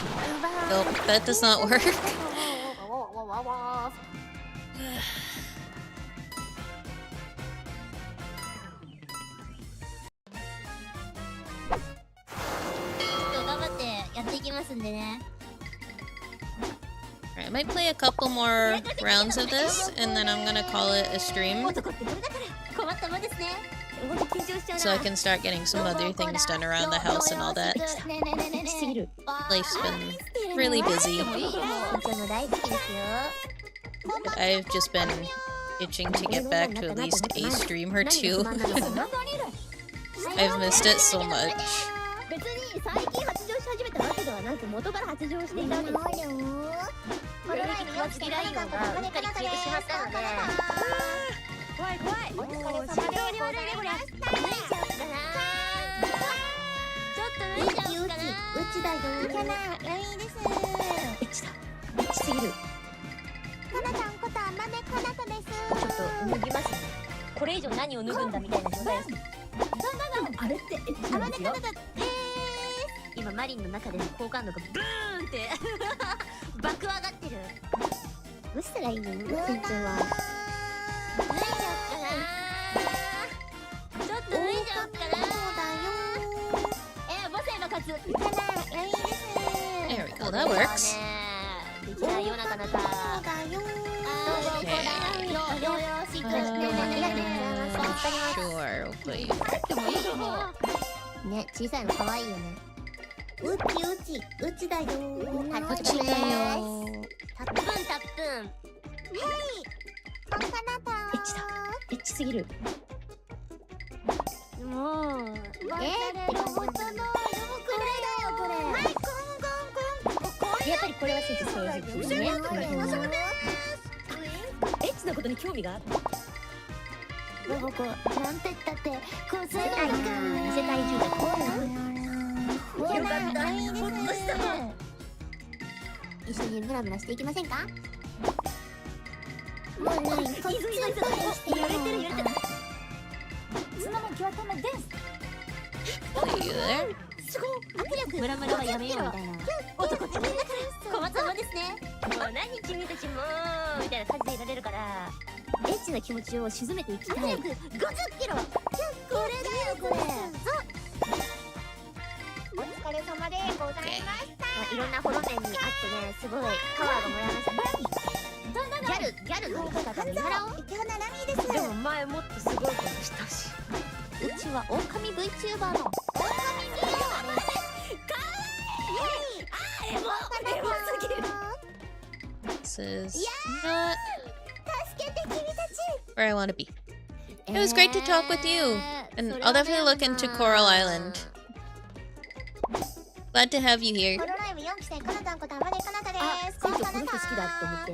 nope, that does not work. 頑張ってやっていきますんでね。Alright, I might play a couple more rounds of this, and then I'm gonna call it a stream. So I can start getting some other things done around the house and all that. Life's been really busy. But I've just been itching to get back to at least a stream or two. I've missed it so much. 別に最近発情し始めたわけではなく元から発情していたわけですよ。これだけ気持ち嫌いようがうっかり消えてしまったので怖い怖い。お疲れ様でございました。脱いじゃおうかな。ちょっと脱いじゃおうかな。うちだよ。キャナラインです。エッチだ。エッチすぎる。カナさんことあまねカナタです。ちょっと脱ぎますね。これ以上何を脱ぐんだみたいな状態です。あれってエッチなんですよ。今マリンの中での好感度がブーンって爆上がってる。どうしたらいいの？船長は脱いじゃおうかな。ちょっと脱いじゃおうかな。母性の勝つ。There we go, that works. できないよなかなか。Sure, we'll put you. ね、小さいの可愛いよね。うちだよ。タップンタップン。エッチだ。エッチすぎる。もう。ロボットのこれだよこれ。やっぱりこれはセンス正直ですね。エッチなことに興味がある。ロボコ、なんて言ったって、こう世界住宅。よかった、ほっとした。一緒にムラムラしていきませんか？もうない、こっち揺れてる。ツノの極めです。すごい、握力。ムラムラはやめようみたいな。男ってみんなから小松様ですね。もう何君たちもみたいな感じでいられるから。エッチな気持ちを沈めていきたい。握力50キロ。これだよこれ。お疲れ様でございました。いろんなホロメンにあってね、すごいパワーがもらえました。ギャルの生き方見習おう。池原ラミーです。でも前もっとすごいことしたし。うちは狼 VTuber の狼 VTuber です。かわいい。エモすぎる。This is not where I want to be. It was great to talk with you, and I'll definitely look into Coral Island. Glad to have you here. ホロライブ4期生カナタンことあまねカナタです。この人好きだって思って。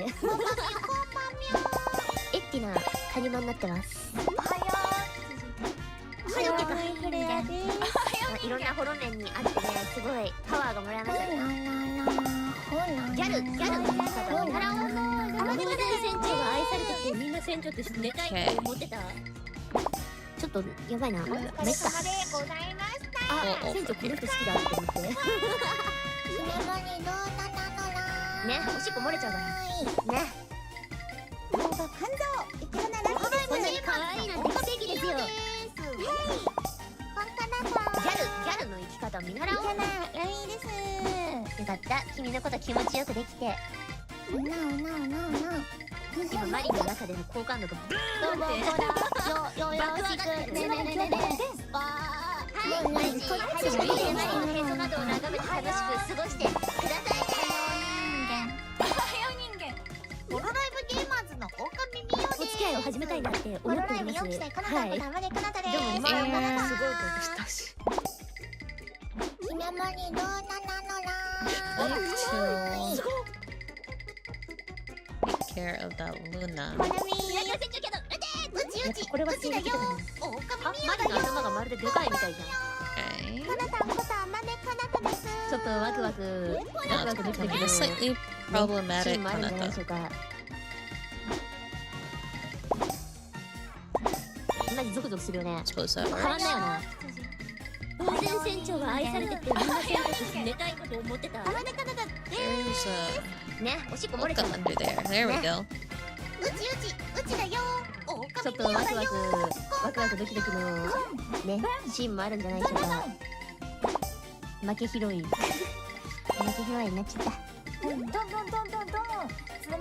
エッチなカニマになってます。おはよう。おはようけか。いろんなホロメンにあってね、すごいパワーがもらえました。ギャルの生き方を見習おう。あまね船長が愛されててみんな船長って寝たいって思ってた。ちょっとやばいな。めっか。あ、船長この人好きだって思って。ね、おしっこ漏れちゃうから。ね。肝臓。こんなに可愛いなんて奇跡ですよ。ギャルの生き方を見習おう。よかった、君のこと気持ちよくできて。今マリンの中での好感度がブーンって爆上がってる。はい、マリンのへそなどを眺めて楽しく過ごしてくださいね。おはよう人間。ホロライブゲーマーズの狼みよです。お付き合いを始めたいなって思っております。はい。でも前もすごいことしたし。ひなまにどうなのTake care of that Luna. ばつきだけどね。あ、マリの頭がまるででかいみたいじゃん。ちょっとワクワクできたけど、 slightly problematic シーンもあるんじゃないでしょうか。マジゾクゾクするよね。 Suppose that 変わん works. ないよな。当然船長は愛されててみんな船長として寝たいこと思ってた。 There's ね、おしっこ a 漏れた hookah んだ。 under there. There we go. ちょっとワクワクドキドキのね、シーンもあるんじゃないでしょうか。負け拾いになっちゃった。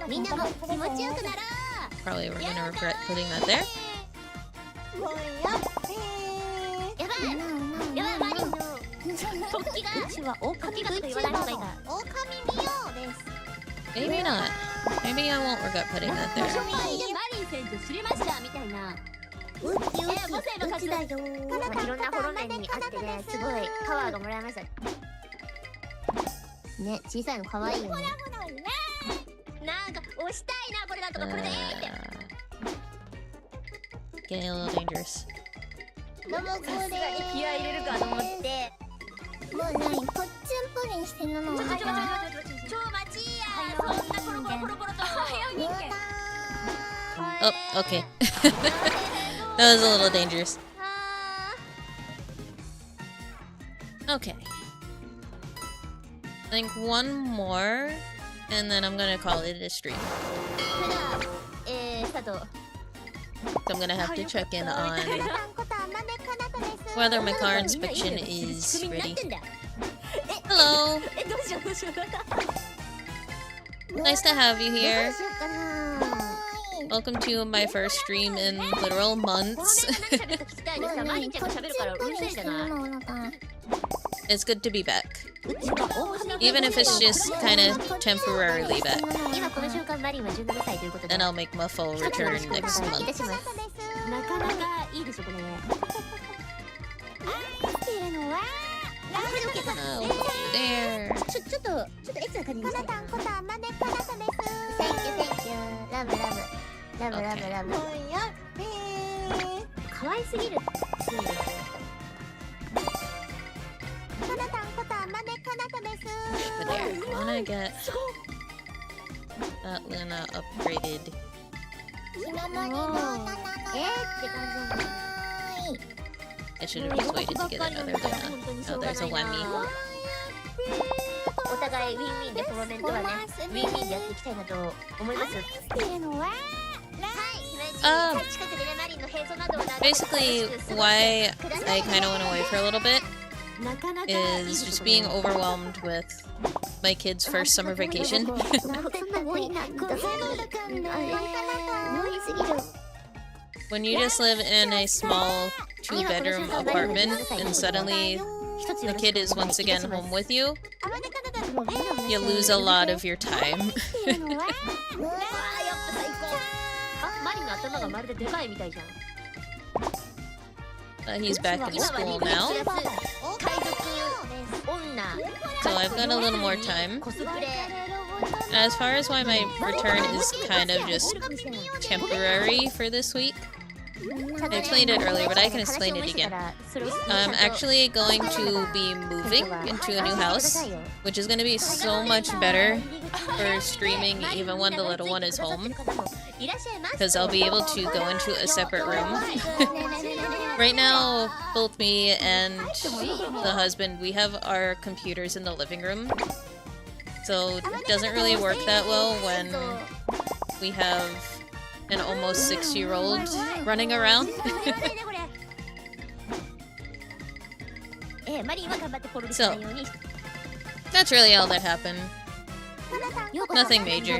みんなも気持ちよくなろう。 Probably we're gonna regret putting that there. やばいマリンの突起が突起がと言わない方がいいか。 Maybe not. Maybe I won't regret putting that 初 there. 回でマリン船長知りましたみたいな。母性の勝ちだよ。いろんなホロメンにあってね、すごいパワーがもらえました。ね、小さいの可愛いよね。なんか押したいなこれだとかこれでって。 Getting a little dangerous. 気合い入れるかと思って。もう何ポッツンポリンしてるの。ちょ待ちや。そんなコロコロと。 Oh, okay. That was a little dangerous. Okay. I think one more, and then I'm gonna call it a stream. スタート。 So I'm gonna have to check in on whether my car inspection is ready. Hello! Nice to have you here. Welcome to my first stream in literal months. It's good to be back. Even if it's just kind of temporarily back. And I'll make my full return next month. なかなかいいでしょこれ。 Oh, there. ちょっとエッチな感じにしたい。Thank you. ラブ。可愛すぎる。Over there. I wanna get that Luna upgraded. って感じ。 I should have just waited to get another Luna. Oh, there's a whammy. お互いウィンウィンでコメントはね、ウィンウィンでやっていきたいなと思います。Basically, why I kind of went away for a little bit is just being overwhelmed with my kid's first summer vacation. When you just live in a small 2-bedroom apartment and suddenly the kid is once again home with you, you lose a lot of your time. He's back in school now, so I've got a little more time. As far as why my return is kind of just temporary for this week, I explained it earlier, but I can explain it again. I'm actually going to be moving into a new house, which is going to be so much better for streaming even when the little one is home, because I'll be able to go into a separate room. Right now, both me and the husband, we have our computers in the living room, so it doesn't really work that well when we have an almost 6-year-old running around. So, that's really all that happened. Nothing major.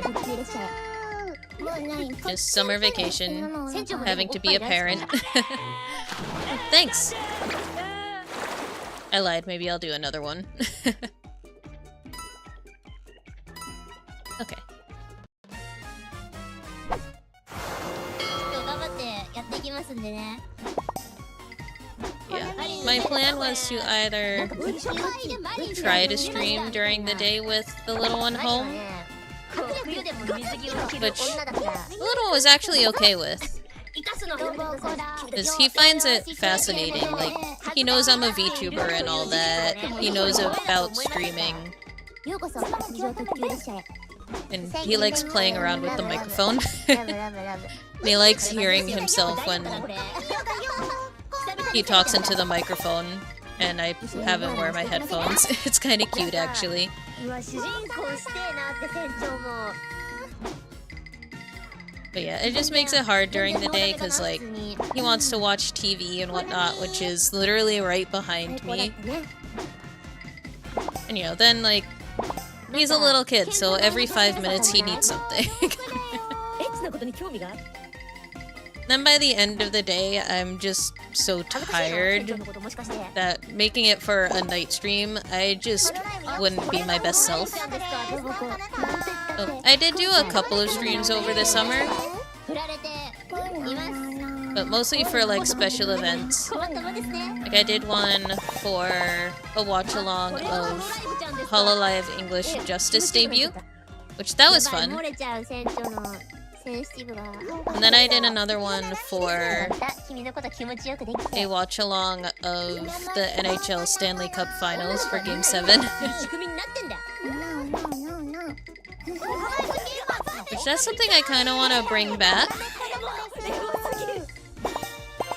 Just summer vacation, having to be a parent. Thanks! I lied, maybe I'll do another one. Okay. Yeah, my plan was to either try to stream during the day with the little one home, which the little one was actually okay with. Because he finds it fascinating. Like, he knows I'm a VTuber and all that. He knows about streaming. And he likes playing around with the microphone. He likes hearing himself when he talks into the microphone. And I have him wear my headphones. It's kind of cute, actually. But yeah, it just makes it hard during the day because, like, he wants to watch TV and whatnot, which is literally right behind me. And, you know, then, like, he's a little kid, so every 5 minutes he needs something. Then by the end of the day, I'm just so tired that making it for a night stream, I just wouldn't be my best self. Oh, I did do a couple of streams over the summer, but mostly for like special events. Like I did one for a watch-along of hololive English Justice debut, which that was fun. And then I did another one for a watch-along of the NHL Stanley Cup Finals for Game 7. Which that's something I kind of want to bring back.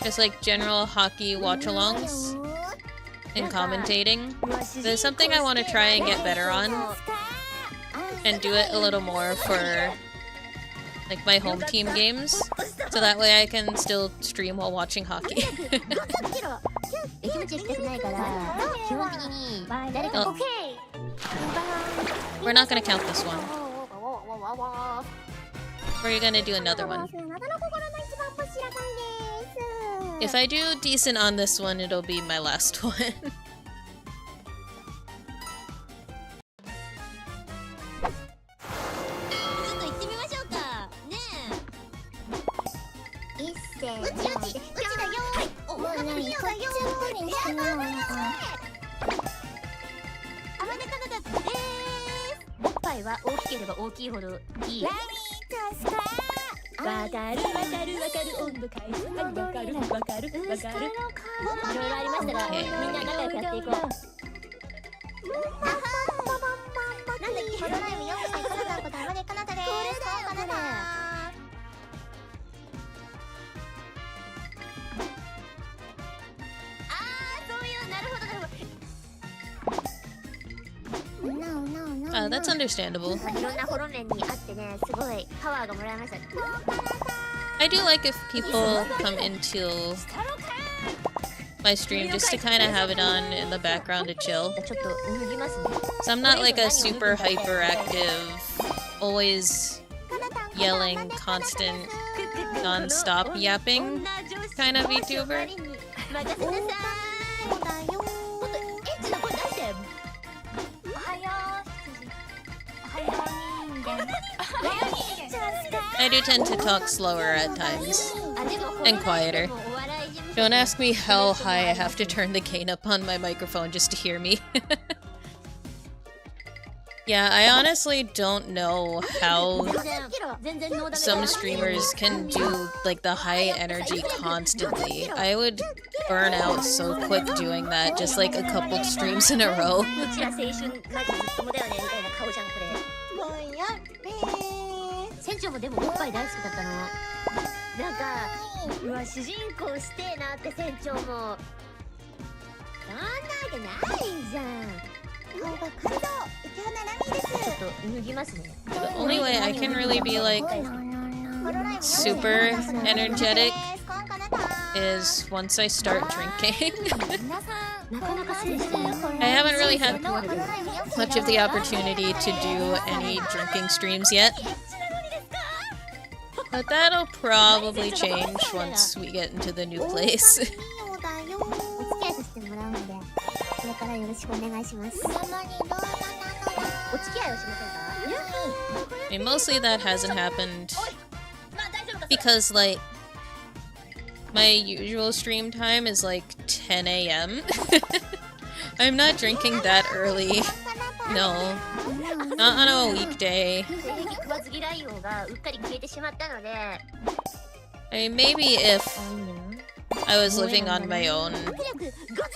Just like general hockey watch-alongs and commentating. There's something I want to try and get better on. And do it a little more for like my home team games, so that way I can still stream while watching hockey. Oh. We're not gonna count this one. We're gonna do another one. If I do decent on this one, it'll be my last one. That's understandable. I do like if people come into my stream just to kind of have it on in the background to chill. So I'm not like a super hyperactive, always yelling, constant, non-stop yapping kind of VTuber. I do tend to talk slower at times, and quieter. Don't ask me how high I have to turn the gain up on my microphone just to hear me. Yeah, I honestly don't know how some streamers can do like the high energy constantly. I would burn out so quick doing that, just like a couple streams in a row. The only way I can really be like super energetic is once I start drinking. I haven't really had much of the opportunity to do any drinking streams yet. But that'll probably change once we get into the new place. I mean, mostly that hasn't happened because, like, my usual stream time is like 10 AM. I'm not drinking that early. No. Not on a weekday. maybe if I was living on my own,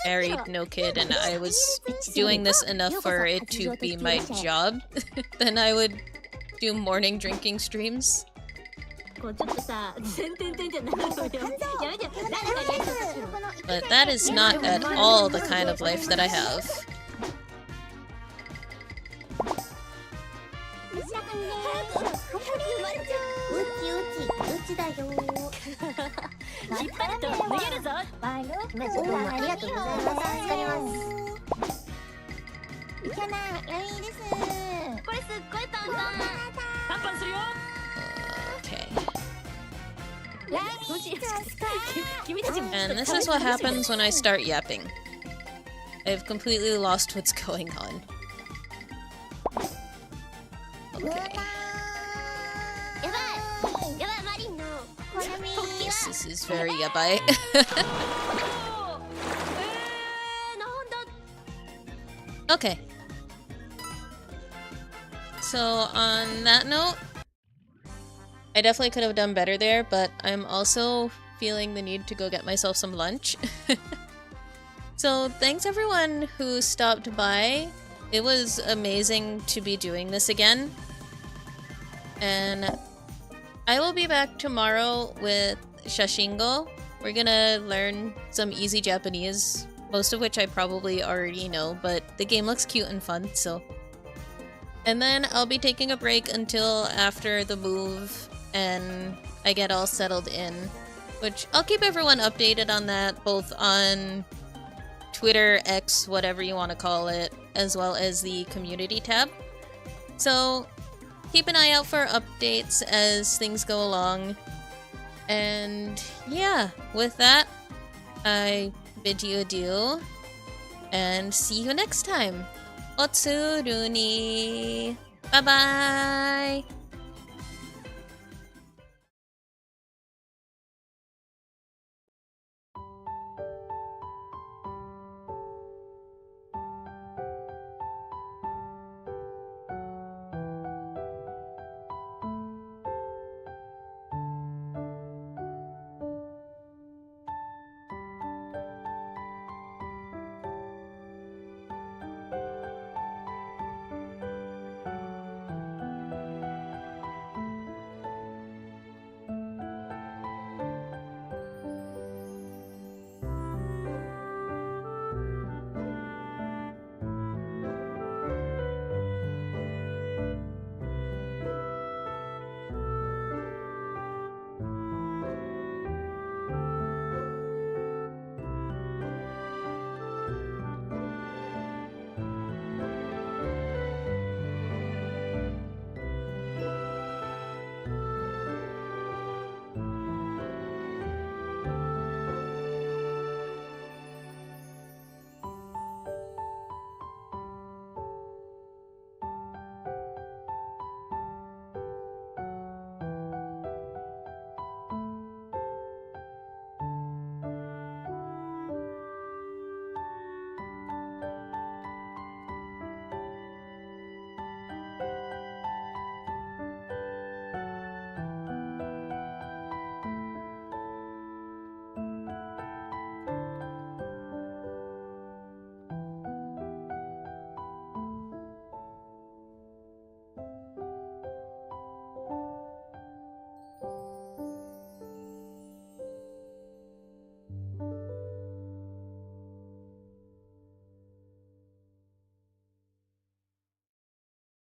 married, no kid, and I was doing this enough for it to be my job, then I would do morning drinking streams. But that is not at all the kind of life that I have. Okay. And this is what happens when I start yapping. I've completely lost what's going on. Okay. This is very yabai. Okay. So, on that note, I definitely could have done better there, but I'm also feeling the need to go get myself some lunch. So, thanks everyone who stopped by. It was amazing to be doing this again. And I will be back tomorrow with Shashingo. We're gonna learn some easy Japanese, most of which I probably already know, but the game looks cute and fun, so. And then I'll be taking a break until after the move and I get all settled in, which I'll keep everyone updated on that, both on Twitter, X, whatever you want to call it, as well as the community tab. So keep an eye out for updates as things go along. And yeah, with that, I bid you adieu and see you next time. Otsu Runi. Bye bye.